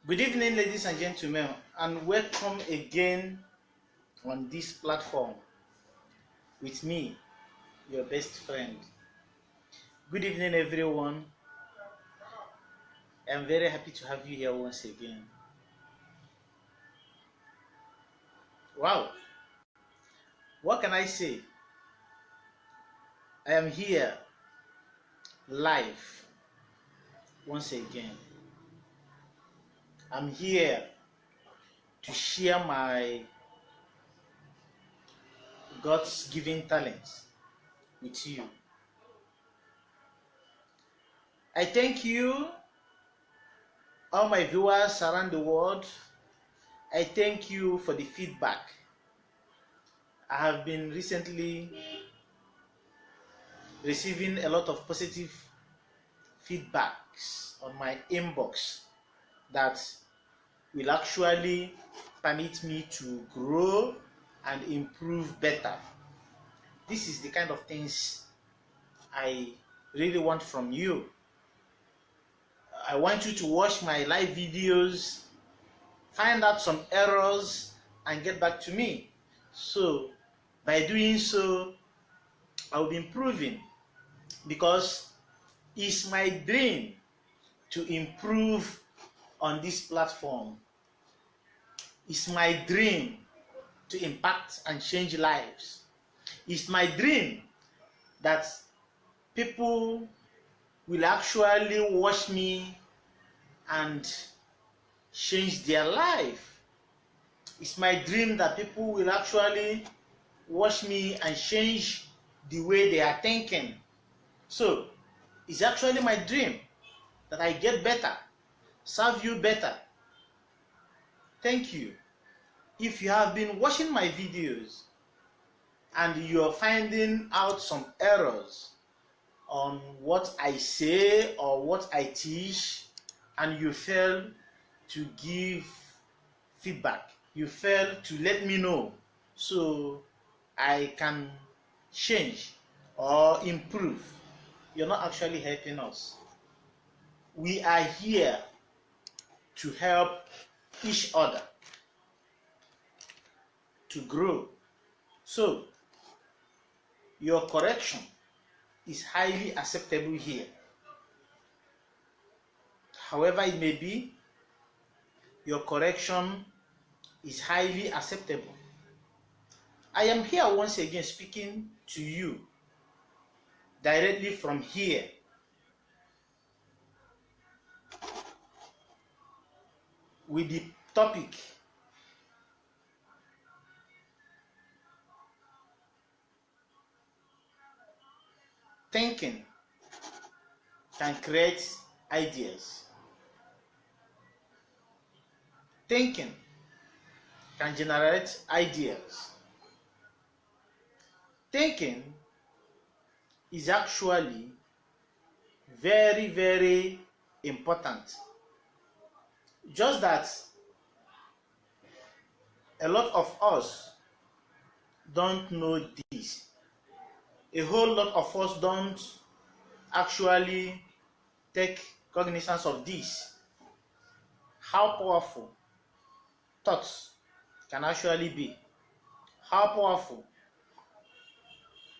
Good evening, ladies and gentlemen, and welcome again on this platform with me, your best friend. Good evening, everyone. I'm very happy to have you here once again. Wow, what can I say? I am here live once again. I'm here to share my God's given talents with you. I thank you, all my viewers around the world. I thank you for the feedback. I have been recently receiving a lot of positive feedbacks on my inbox that will actually permit me to grow and improve better. This is the kind of things I really want from you. I want you to watch my live videos, find out some errors, and get back to me. So by doing so, I will be improving, because it's my dream to improve on this platform. It's my dream to impact and change lives. It's my dream that people will actually watch me and change their life. It's my dream that people will actually watch me and change the way they are thinking. So it's actually my dream that I get better, serve you better. Thank you. If you have been watching my videos and you're finding out some errors on what I say or what I teach, and you fail to give feedback, you fail to let me know so I can change or improve, you're not actually helping us. We are here to help each other to grow. So your correction is highly acceptable here. However it may be, your correction is highly acceptable. I am here once again speaking to you directly from here. With the topic thinking can create ideas. Thinking can generate ideas. Thinking is actually very, very important. Just that a lot of us don't know this. A whole lot of us don't actually take cognizance of this. How powerful thoughts can actually be. How powerful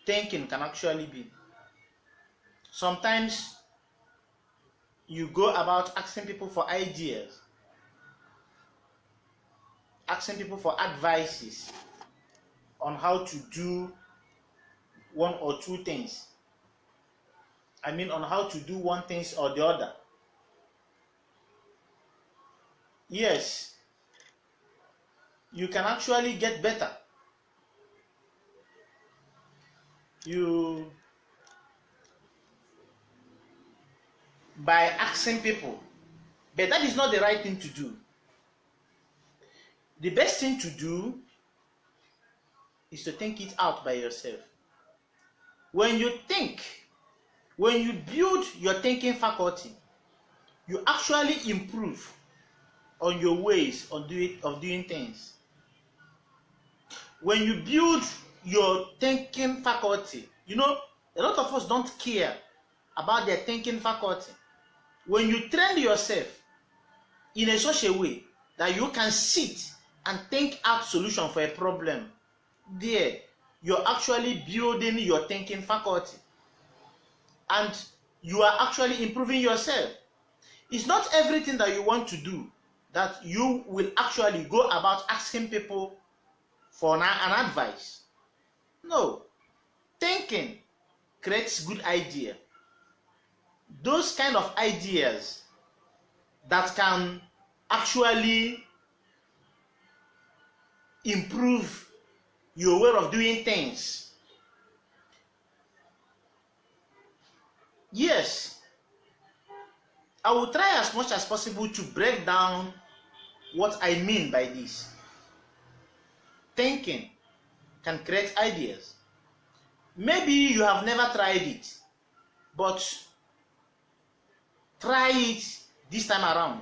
thinking can actually be. Sometimes you go about asking people for ideas, asking people for advices on how to do one or two things. I mean, on how to do one thing or the other. Yes, you can actually get better. By asking people, but that is not the right thing to do. The best thing to do is to think it out by yourself. When you think, when you build your thinking faculty, you actually improve on your ways of doing things. When you build your thinking faculty, a lot of us don't care about their thinking faculty. When you train yourself in a such a way that you can sit and think out solution for a problem, there you're actually building your thinking faculty and you are actually improving yourself. It's not everything that you want to do that you will actually go about asking people for an advice. No. Thinking creates good idea. Those kind of ideas that can actually improve your way of doing things. Yes, I will try as much as possible to break down what I mean by this. Thinking can create ideas. Maybe you have never tried it, but try it this time around.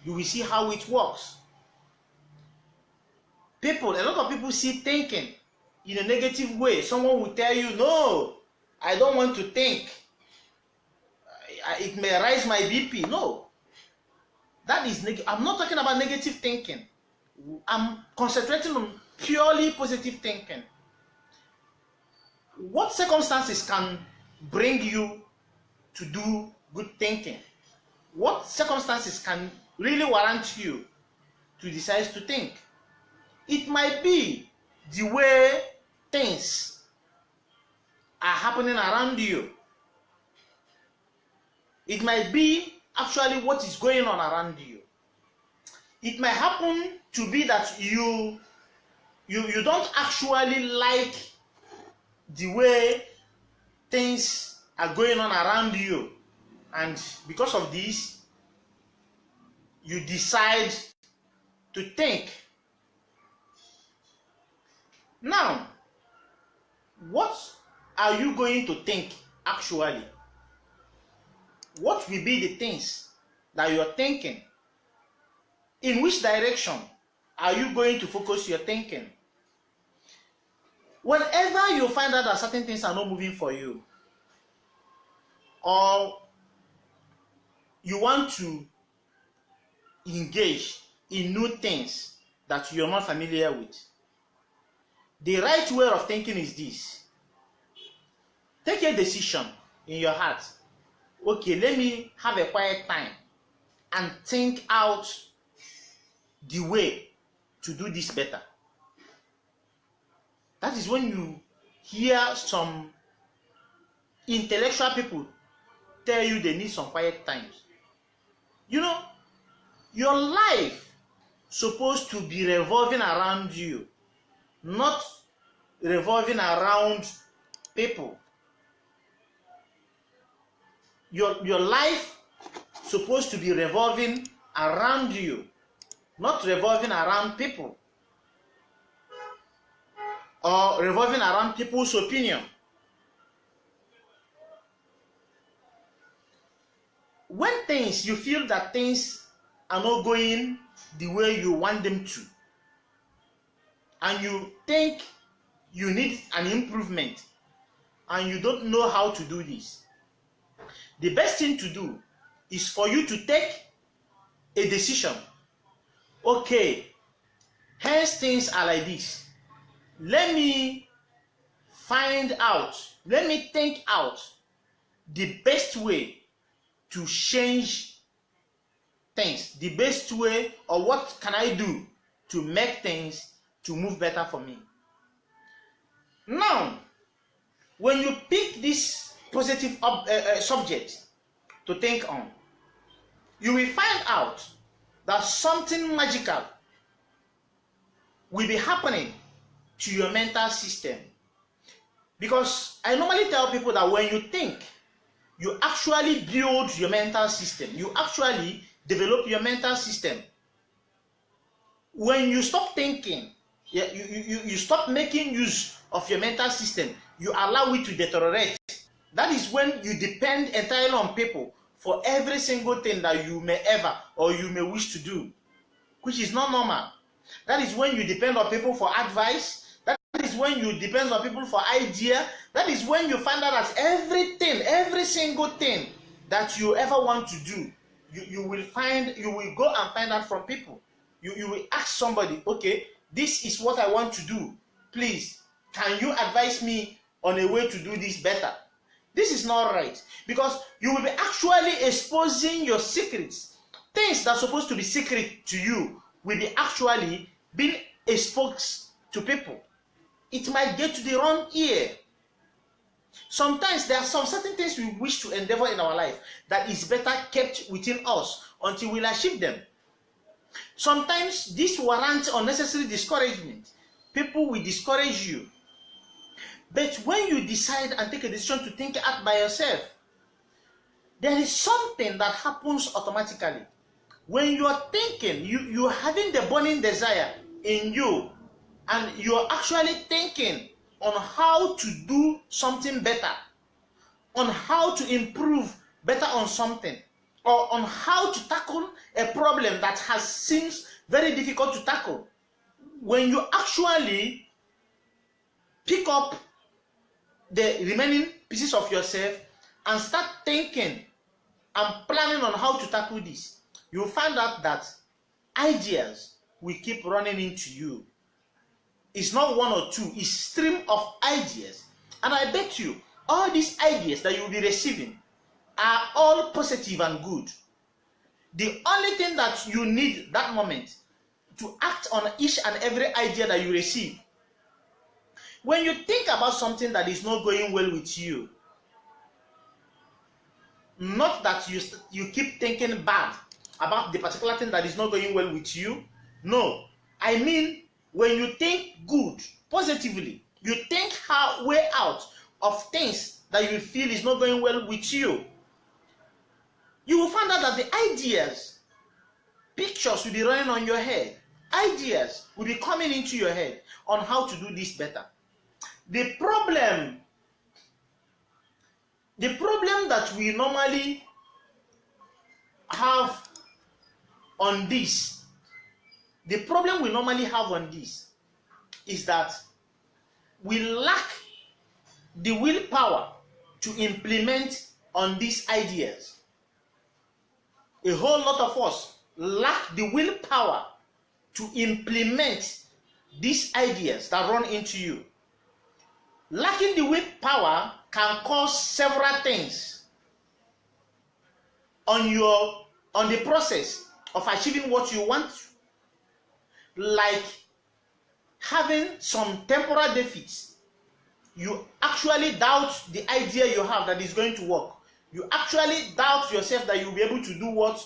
You will see how it works. A lot of people see thinking in a negative way. Someone will tell you, no, I don't want to think. It may rise my BP. No. That is I'm not talking about negative thinking. I'm concentrating on purely positive thinking. What circumstances can bring you to do good thinking? What circumstances can really warrant you to decide to think? It might be the way things are happening around you. It might be actually what is going on around you. It might happen to be that you don't actually like the way things are going on around you, and because of this you decide to think. Now, what are you going to think actually? What will be the things that you're thinking? In which direction are you going to focus your thinking? Whenever you find out that certain things are not moving for you, or you want to engage in new things that you're not familiar with, the right way of thinking is this. Take a decision in your heart. Okay, let me have a quiet time and think out the way to do this better. That is when you hear some intellectual people tell you they need some quiet times. You know, your life supposed to be revolving around you, not revolving around people. Your life supposed to be revolving around you, not revolving around people or revolving around people's opinion. When you feel that things are not going the way you want them to, and you think you need an improvement, and you don't know how to do this, the best thing to do is for you to take a decision. Okay, hence things are like this. Let me find out, let me think out the best way to change things, the best way, or what can I do to make things to move better for me. Now, when you pick this positive subject to think on, you will find out that something magical will be happening to your mental system. Because I normally tell people that when you think, you actually build your mental system. You actually develop your mental system. When you stop thinking, you stop making use of your mental system, you allow it to deteriorate. That is when you depend entirely on people for every single thing that you may ever or you may wish to do, which is not normal. That is when you depend on people for advice. That is when you depend on people for idea. That is when you find out that everything, every single thing that you ever want to do, you will go and find out from people. You will ask somebody, okay, this is what I want to do. Please, can you advise me on a way to do this better? This is not right, because you will be actually exposing your secrets. Things that are supposed to be secret to you will be actually being exposed to people. It might get to the wrong ear. Sometimes there are some certain things we wish to endeavor in our life that is better kept within us until we achieve them. Sometimes this warrants unnecessary discouragement. People will discourage you. But when you decide and take a decision to think out by yourself, there is something that happens automatically. When you are thinking, you're having the burning desire in you, and you're actually thinking on how to do something better, on how to improve better on something, or on how to tackle a problem that seems very difficult to tackle. When you actually pick up the remaining pieces of yourself and start thinking and planning on how to tackle this, you'll find out that ideas will keep running into you. It's not one or two, it's stream of ideas. And I bet you, all these ideas that you'll be receiving are all positive and good. The only thing that you need that moment to act on each and every idea that you receive. When you think about something that is not going well with you, not that you keep thinking bad about the particular thing that is not going well with you. No, I mean when you think good, positively, you think way out of things that you feel is not going well with you, you will find out that the ideas, pictures will be running on your head. Ideas will be coming into your head on how to do this better. The problem that we normally have on this, is that we lack the willpower to implement on these ideas. A whole lot of us lack the willpower to implement these ideas that run into you. Lacking the willpower can cause several things on the process of achieving what you want, like having some temporal defeats. You actually doubt the idea you have that is going to work. You actually doubt yourself that you'll be able to do what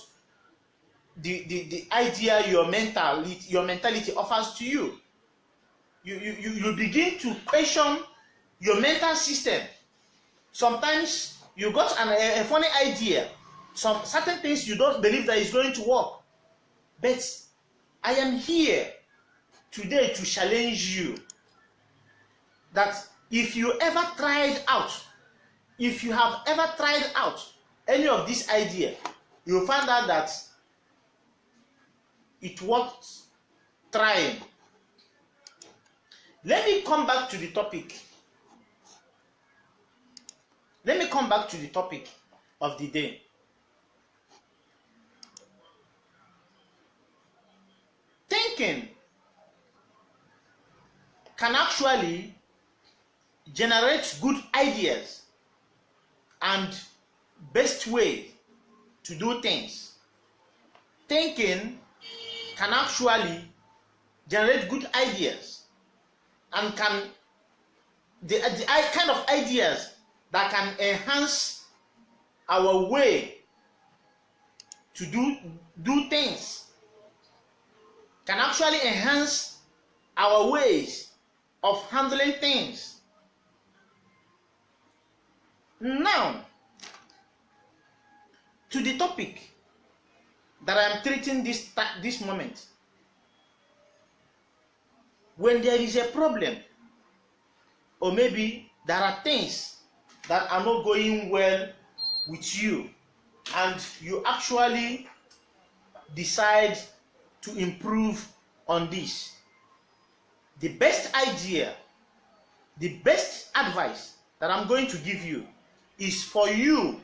the idea your mentality offers to you. You begin to question your mental system. Sometimes you got a funny idea, some certain things you don't believe that is going to work. But I am here today to challenge you that if you have ever tried out any of this idea, you'll find out that it worth trying. Let me come back to the topic. Of the day. Thinking can actually generate good ideas and best way to do things. Thinking can actually generate good ideas and the kind of ideas that can enhance our way to do things, can actually enhance our ways of handling things. Now, to the topic that I am treating this moment. When there is a problem, or maybe there are things that are not going well with you, and you actually decide to improve on this, the best idea, the best advice that I'm going to give you is for you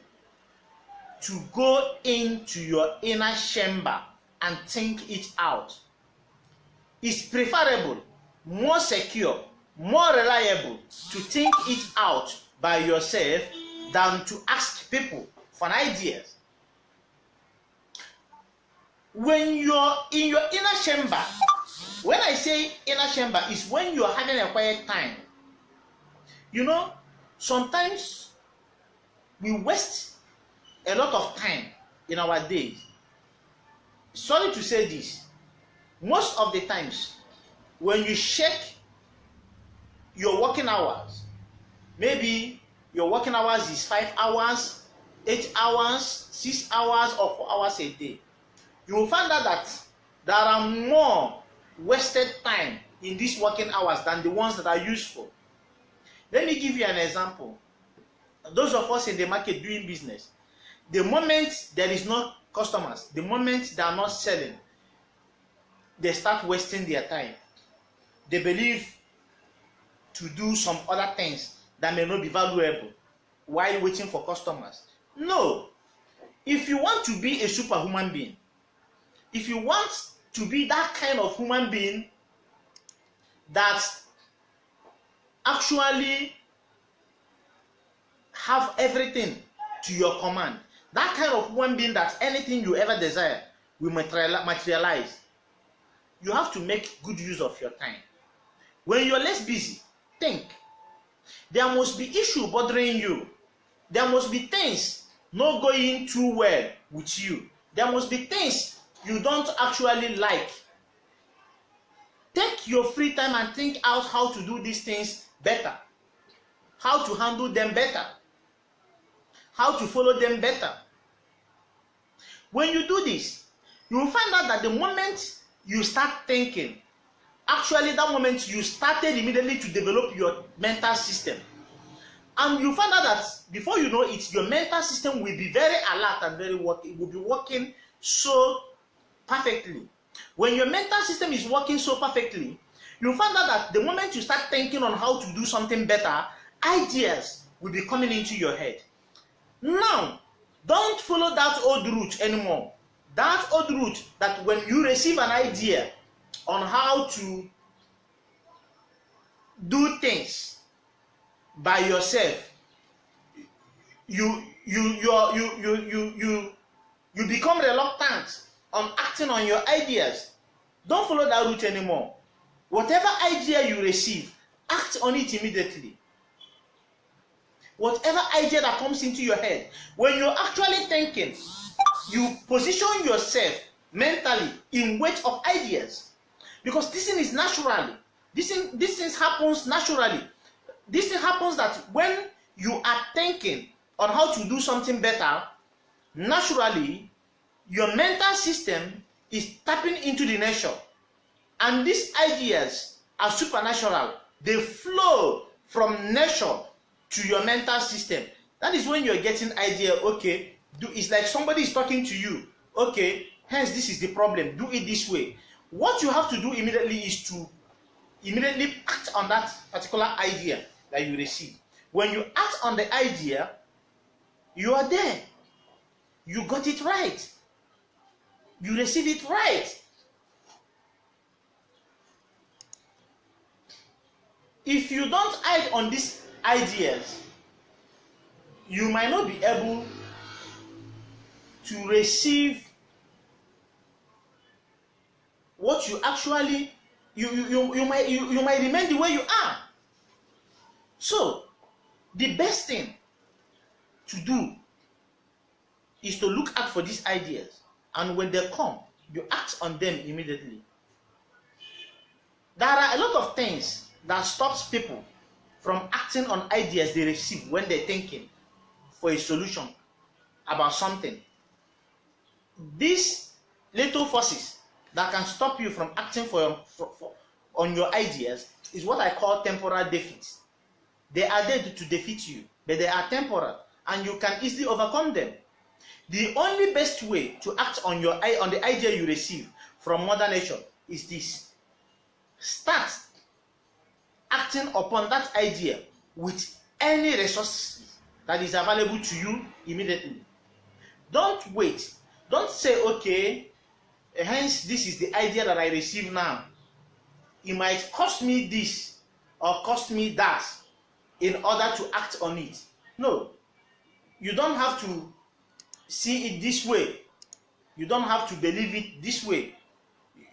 to go into your inner chamber and think it out. It's preferable, more secure, more reliable to think it out by yourself than to ask people for ideas. When you're in your inner chamber, when I say inner chamber, is when you're having a quiet time. You know, sometimes we waste a lot of time in our days. Sorry to say this, most of the times when you check your working hours, maybe your working hours is 5 hours, 8 hours, 6 hours, or 4 hours a day, you will find out that there are more wasted time in these working hours than the ones that are useful. Let me give you an example. Those of us in the market doing business, the moment there is no customers, the moment they are not selling, they start wasting their time. They believe to do some other things that may not be valuable while waiting for customers. No. If you want to be a superhuman being, if you want to be that kind of human being that actually have everything to your command, that kind of human being that anything you ever desire will materialize, you have to make good use of your time. When you're less busy, think. There must be issue bothering you. There must be things not going too well with you. There must be things you don't actually like. Take your free time and think out how to do these things better, how to handle them better, how to follow them better. When you do this, you will find out that the moment you start thinking, actually that moment you started immediately to develop your mental system. And you find out that before you know it, your mental system will be very alert and it will be working so perfectly. When your mental system is working so perfectly, you find out that the moment you start thinking on how to do something better, ideas will be coming into your head. Now, don't follow that old route anymore. That old route that when you receive an idea on how to do things by yourself, you become reluctant on acting on your ideas. Don't follow that route anymore. Whatever idea you receive, act on it immediately. Whatever idea that comes into your head, when you're actually thinking, you position yourself mentally in weight of ideas, because this thing is naturally. This thing happens naturally. This thing happens that when you are thinking on how to do something better, naturally, your mental system is tapping into the nature. And these ideas are supernatural. They flow from nature to your mental system. That is when you're getting idea, okay, it's like somebody is talking to you. Okay, hence this is the problem. Do it this way. What you have to do immediately is to immediately act on that particular idea that you receive. When you act on the idea, you are there. You got it right. You receive it right. If you don't act on these ideas, you might not be able to receive what you actually you might remain the way you are. So the best thing to do is to look out for these ideas, and when they come, you act on them immediately. There are a lot of things that stops people from acting on ideas they receive when they're thinking for a solution about something. These little forces that can stop you from acting on your ideas is what I call temporal defeats. They are there to defeat you, but they are temporal, and you can easily overcome them. The only best way to act on the idea you receive from Mother Nature is this: start acting upon that idea with any resources that is available to you immediately. Don't wait. Don't say, okay, hence this is the idea that I receive now. It might cost me this or cost me that in order to act on it. No, you don't have to see it this way. You don't have to believe it this way.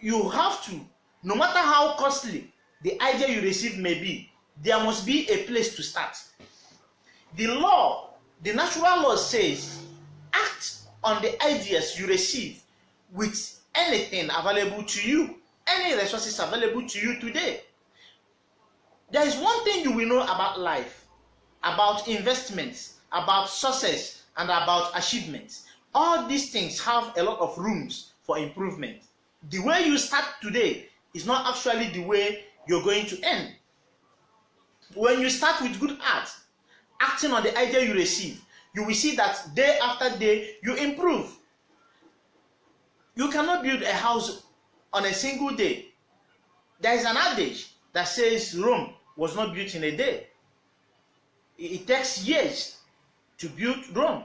You have to, no matter how costly the idea you receive may be, there must be a place to start. The law, the natural law says, act on the ideas you receive with anything available to you, any resources available to you today. There is one thing you will know about life, about investments, about success, and about achievements. All these things have a lot of rooms for improvement. The way you start today is not actually the way you're going to end. When you start with good art, acting on the idea you receive, you will see that day after day you improve. You cannot build a house on a single day. There is an adage that says Rome was not built in a day. It takes years to build Rome.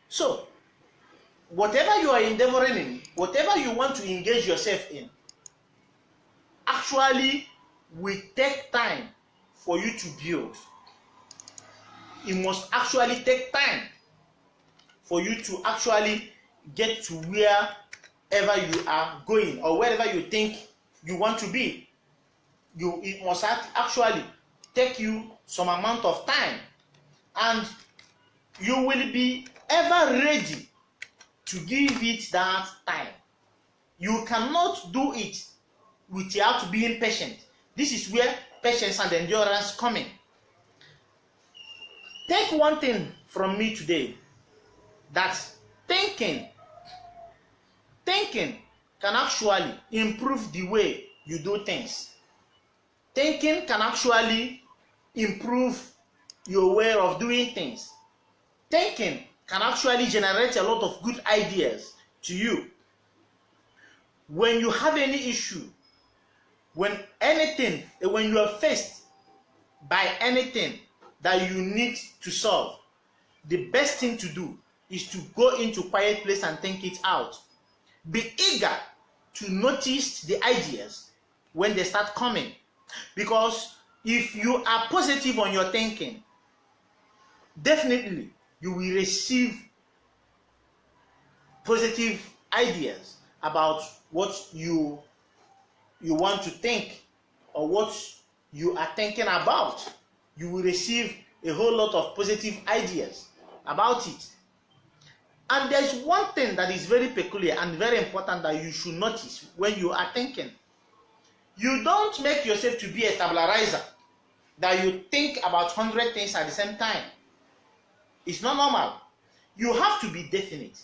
So, whatever you are endeavoring in, whatever you want to engage yourself in, actually will take time for you to build. It must actually take time for you to actually get to wherever you are going or wherever you think you want to be. It must actually take you some amount of time, and you will be ever ready to give it that time. You cannot do it without being patient. This is where patience and endurance come in. Take one thing from me today, that thinking can actually improve the way you do things. Thinking can actually improve your way of doing things. Thinking can actually generate a lot of good ideas to you. When you have any issue, when you are faced by anything that you need to solve, the best thing to do is to go into a quiet place and think it out. Be eager to notice the ideas when they start coming, because if you are positive on your thinking, definitely you will receive positive ideas about what you want to think or what you are thinking about. You will receive a whole lot of positive ideas about it. And there's one thing that is very peculiar and very important that you should notice when you are thinking. You don't make yourself to be a tabularizer, that you think about 100 things at the same time. It's not normal. You have to be definite.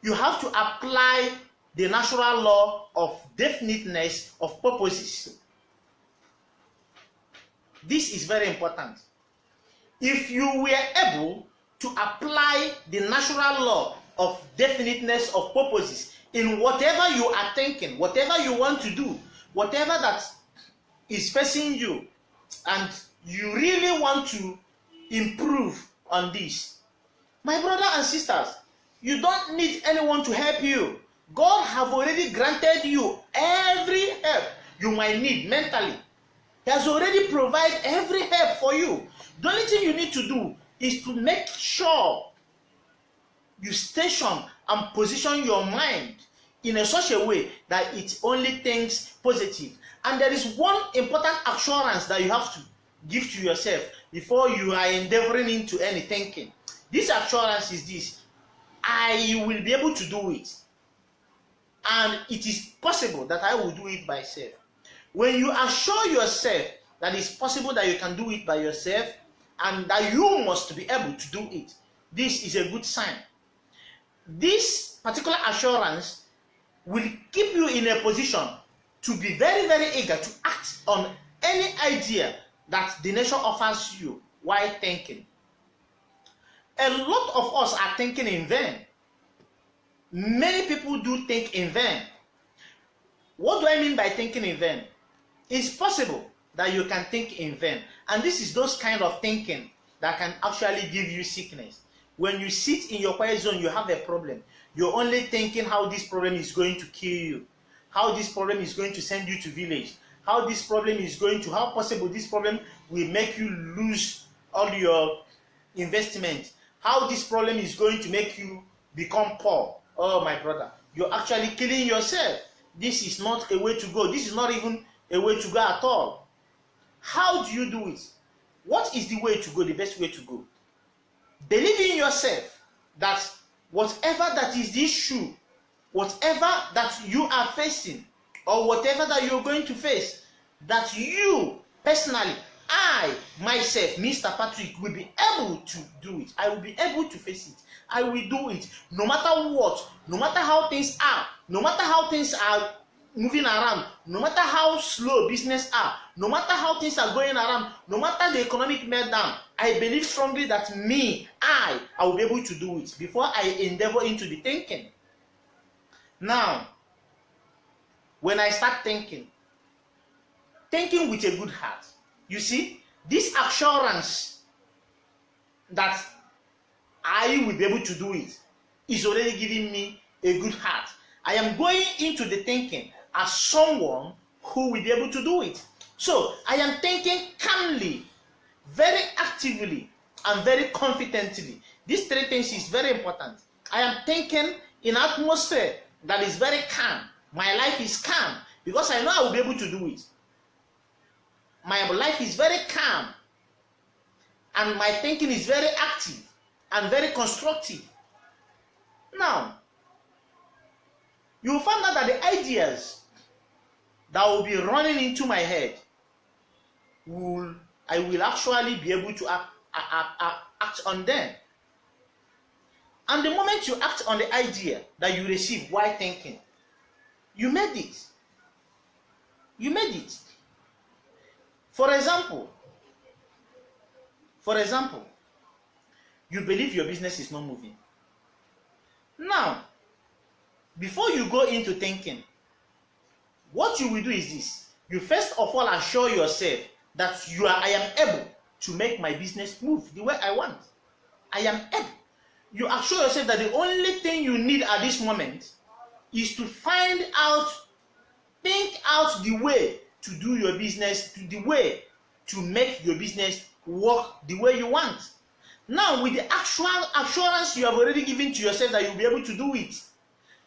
You have to apply the natural law of definiteness of purposes. This is very important. If you were able to apply the natural law of definiteness of purposes in whatever you are thinking, whatever you want to do, whatever that is facing you, and you really want to improve on this, my brother and sisters, you don't need anyone to help you. God have already granted you every help you might need mentally. He has already provided every help for you. The only thing you need to do is to make sure you station and position your mind in such a way that it only thinks positive. And there is one important assurance that you have to give to yourself before you are endeavoring into any thinking. This assurance is this: I will be able to do it, and it is possible that I will do it by myself. When you assure yourself that it's possible that you can do it by yourself and that you must be able to do it, this is a good sign. This particular assurance will keep you in a position to be very, very eager to act on any idea that the nature offers you while thinking. A lot of us are thinking in vain. Many people do think in vain. What do I mean by thinking in vain? It's possible that you can think in vain, and this is those kind of thinking that can actually give you sickness. When you sit in your quiet zone, you have a problem. You're only thinking how this problem is going to kill you, how this problem is going to send you to village, how this problem is going to, how possible this problem will make you lose all your investment, how this problem is going to make you become poor. Oh, my brother, you're actually killing yourself. This is not a way to go. This is not even a way to go at all. How do you do it? What is the way to go, the best way to go? Believe in yourself that whatever that is the issue, whatever that you are facing, or whatever that you're going to face, that you personally, I myself, Mr. Patrick, will be able to do it. I will be able to face it. I will do it no matter what, no matter how things are, no matter how things are moving around, no matter how slow business are, no matter how things are going around, no matter the economic meltdown. I believe strongly that I will be able to do it before I endeavor into the thinking. Now, when I start thinking with a good heart, you see, this assurance that I will be able to do it is already giving me a good heart. I am going into the thinking as someone who will be able to do it. So I am thinking calmly, very actively, and very confidently. These three things is very important. I am thinking in an atmosphere that is very calm. My life is calm because I know I will be able to do it. My life is very calm, and my thinking is very active and very constructive. Now, you will find out that the ideas that will be running into my head, I will actually be able to act on them. And the moment you act on the idea that you receive while thinking, you made it. You made it. For example, you believe your business is not moving. Now, before you go into thinking, what you will do is this. You first of all assure yourself that I am able to make my business move the way I want. I am able. You assure yourself that the only thing you need at this moment is to think out the way to do your business, the way to make your business work the way you want. Now, with the actual assurance you have already given to yourself that you'll be able to do it,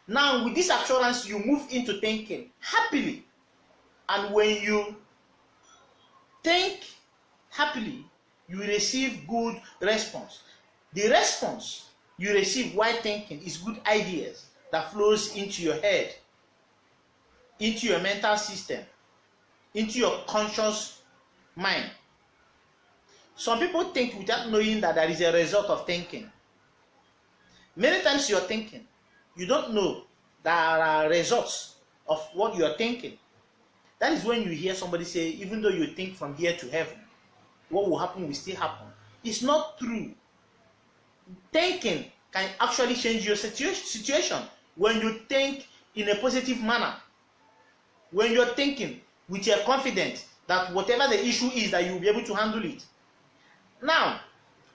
now with this assurance you move into thinking happily. And when you think happily, you receive good response. The response you receive while thinking is good ideas that flows into your head, into your mental system, into your conscious mind. Some people think without knowing that there is a result of thinking. Many times you are thinking, you don't know there are results of what you are thinking. That is when you hear somebody say, even though you think from here to heaven, what will happen will still happen. It's not true. Thinking can actually change your situation when you think in a positive manner. When you're thinking with your confidence that whatever the issue is, that you'll be able to handle it. Now,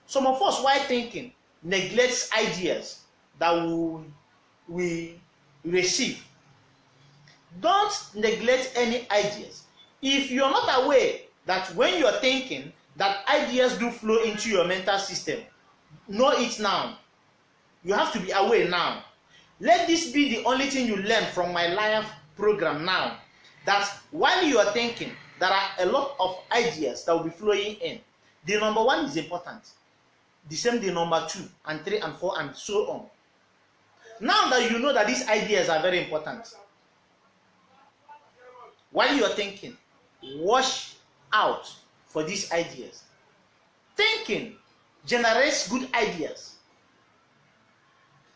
some of us, while thinking, neglects ideas that we receive. Don't neglect any ideas. If you're not aware that when you're thinking, that ideas do flow into your mental system, know it now. You have to be aware now. Let this be the only thing you learn from my live program now. That while you are thinking, there are a lot of ideas that will be flowing in. The number one is important. The same the number 2 and 3 and 4 and so on. Now that you know that these ideas are very important, while you are thinking, watch out for these ideas. Thinking generates good ideas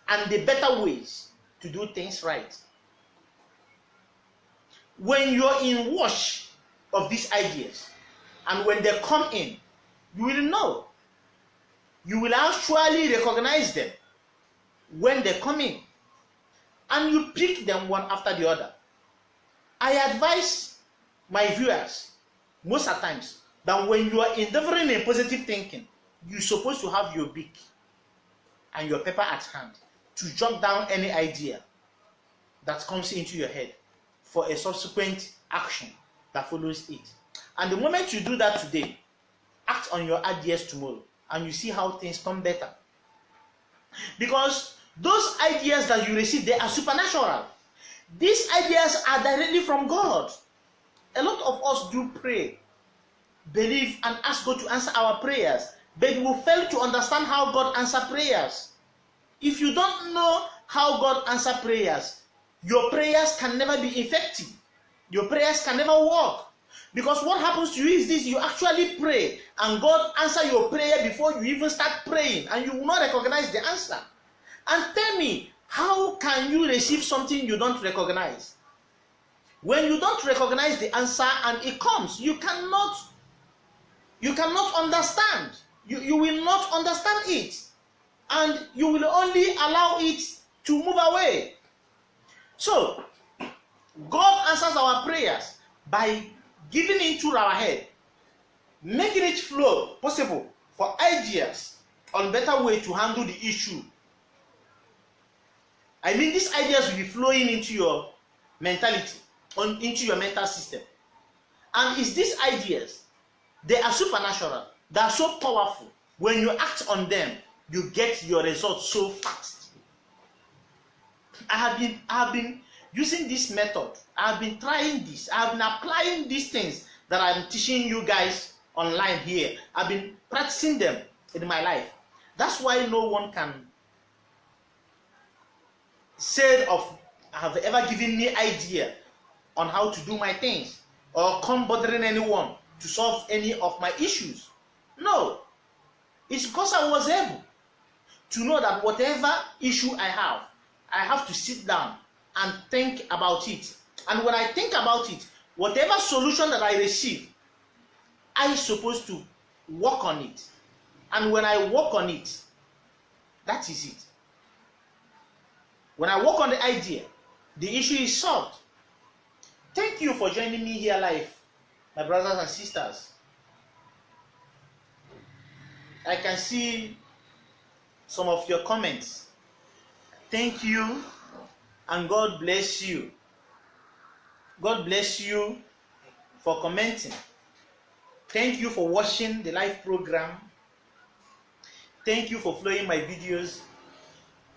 and the better ways to do things right. When you're in watch of these ideas and when they come in, you will know. You will actually recognize them when they come in, and you pick them one after the other. I advise my viewers most of the times that when you are endeavoring in positive thinking, you're supposed to have your beak. and your paper at hand to jot down any idea that comes into your head for a subsequent action that follows it. And the moment you do that today, act on your ideas tomorrow, and you see how things come better. Because those ideas that you receive, they are supernatural. These ideas are directly from God. A lot of us do pray, believe, and ask God to answer our prayers, but we fail to understand how God answers prayers. If you don't know how God answers prayers, your prayers can never be effective. Your prayers can never work. Because what happens to you is this: you actually pray, and God answers your prayer before you even start praying, and you will not recognize the answer. And tell me, how can you receive something you don't recognize? When you don't recognize the answer and it comes, you cannot understand. You will not understand it, and you will only allow it to move away. So, God answers our prayers by giving into our head, making it flow possible for ideas on better way to handle the issue. I mean, these ideas will be flowing into your mentality, into your mental system. And it's these ideas, they are supernatural, they are so powerful. When you act on them, you get your results so fast. I have been using this method. I have been trying this. I have been applying these things that I'm teaching you guys online here. I've been practicing them in my life. That's why no one can say of have ever given me idea on how to do my things or come bothering anyone to solve any of my issues. No, it's because I was able to know that whatever issue I have to sit down and think about it. And when I think about it, whatever solution that I receive, I'm supposed to work on it. And when I work on it, that is it. When I work on the idea, the issue is solved. Thank you for joining me here live, my brothers and sisters. I can see some of your comments. Thank you, and God bless you. God bless you for commenting. Thank you for watching the live program. Thank you for following my videos.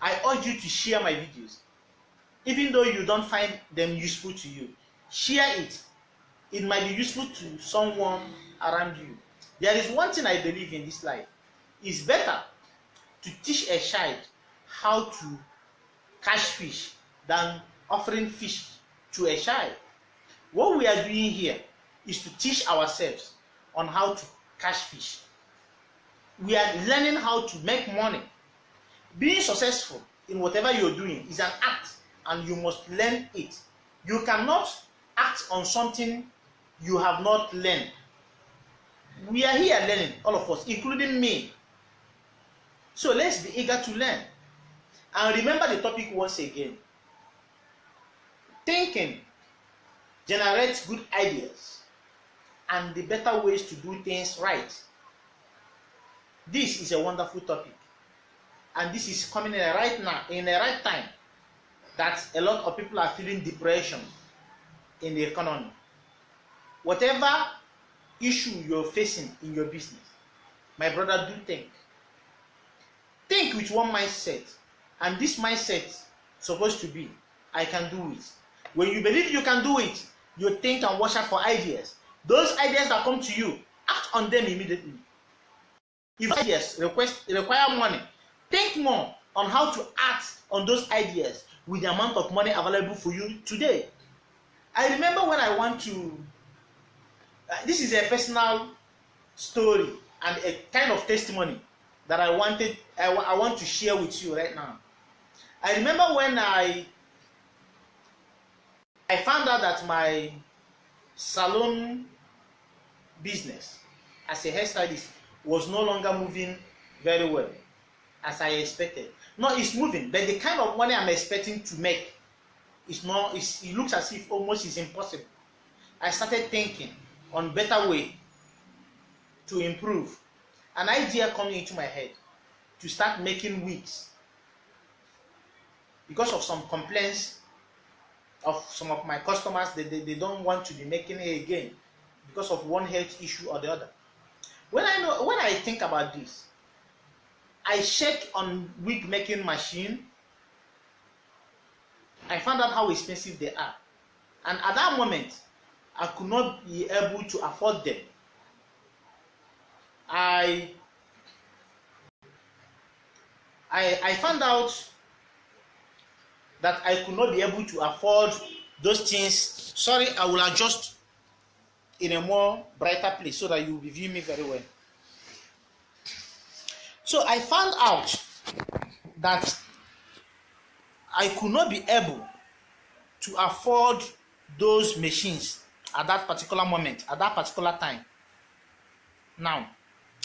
I urge you to share my videos. Even though you don't find them useful to you, share it. It might be useful to someone around you. There is one thing I believe in this life. It's better to teach a child how to catch fish than offering fish to a child. What we are doing here is to teach ourselves on how to catch fish. We are learning how to make money. Being successful in whatever you're doing is an act, and you must learn it. You cannot act on something you have not learned. We are here learning, all of us, including me. So let's be eager to learn. And remember the topic once again. Thinking generates good ideas and the better ways to do things right. This is a wonderful topic. And this is coming in the right time that a lot of people are feeling depression in the economy. Whatever issue you're facing in your business, my brother, do think. Think with one mindset. And this mindset is supposed to be, I can do it. When you believe you can do it, you think and watch out for ideas. Those ideas that come to you, act on them immediately. If ideas require money, think more on how to act on those ideas with the amount of money available for you today. I remember when I want to, this is a personal story and a kind of testimony that I want to share with you right now. I remember when I found out that my salon business as a hairstylist was no longer moving very well as I expected. No, it's moving, but the kind of money I'm expecting to make is not. It looks as if almost it's impossible. I started thinking on better way to improve. An idea coming into my head. to start making wigs because of some complaints of some of my customers. They don't want to be making it again because of one health issue or the other. When I think about this, I check on wig making machine. I found out how expensive they are, and at that moment I could not be able to afford them. I found out that I could not be able to afford those things. Sorry, I will adjust in a more brighter place so that you will be viewing me very well. So I found out that I could not be able to afford those machines at that particular moment, at that particular time. Now,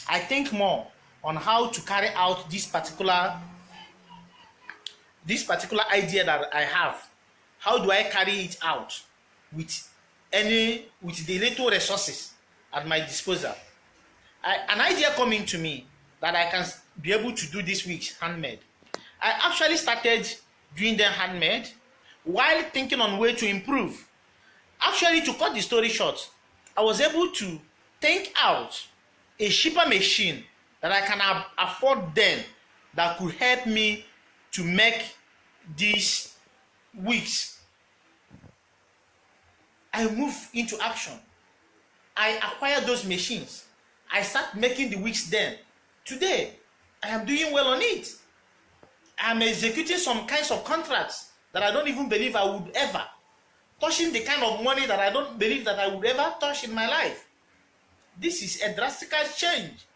I think more on how to carry out this particular idea that I have. How do I carry it out with the little resources at my disposal? An idea coming to me that I can be able to do this week's handmade. I actually started doing them handmade while thinking on way to improve. Actually, to cut the story short, I was able to think out a cheaper machine that I can afford then that could help me to make these wigs. I move into action. I acquired those machines. I start making the wigs then. Today, I am doing well on it. I am executing some kinds of contracts that I don't even believe I would ever, touching the kind of money that I don't believe that I would ever touch in my life. This is a drastic change.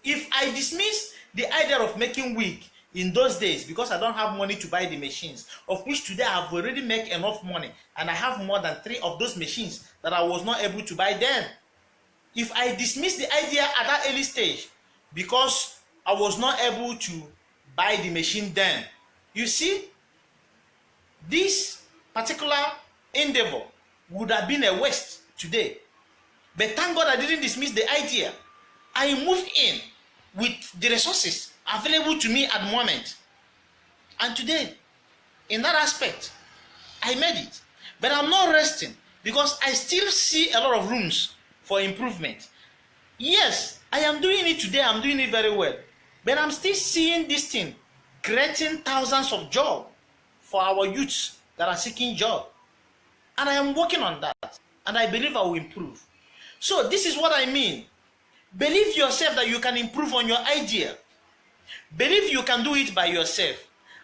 If I dismiss the idea of making wig in those days because I don't have money to buy the machines, of which today I have already made enough money and I have more than 3 of those machines that I was not able to buy then. If I dismiss the idea at that early stage because I was not able to buy the machine then, you see, this particular endeavor would have been a waste today. But thank God I didn't dismiss the idea. I moved in with the resources available to me at the moment. And today, in that aspect, I made it. But I'm not resting because I still see a lot of rooms for improvement. Yes, I am doing it today. I'm doing it very well. But I'm still seeing this thing creating thousands of jobs for our youths that are seeking job. And I am working on that. And I believe I will improve. So this is what I mean. Believe yourself that you can improve on your idea. Believe you can do it by yourself.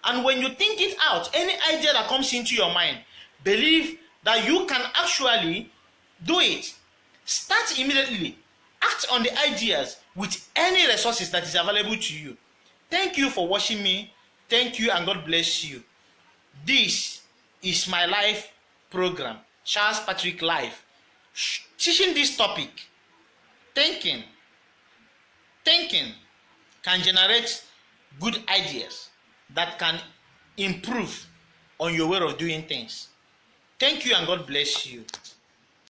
And when you think it out, any idea that comes into your mind, believe that you can actually do it. Start immediately. Act on the ideas with any resources that is available to you. Thank you for watching me. Thank you and God bless you. This is my live program, Charles Patrick Live. Teaching this topic, thinking can generate good ideas that can improve on your way of doing things. Thank you and God bless you.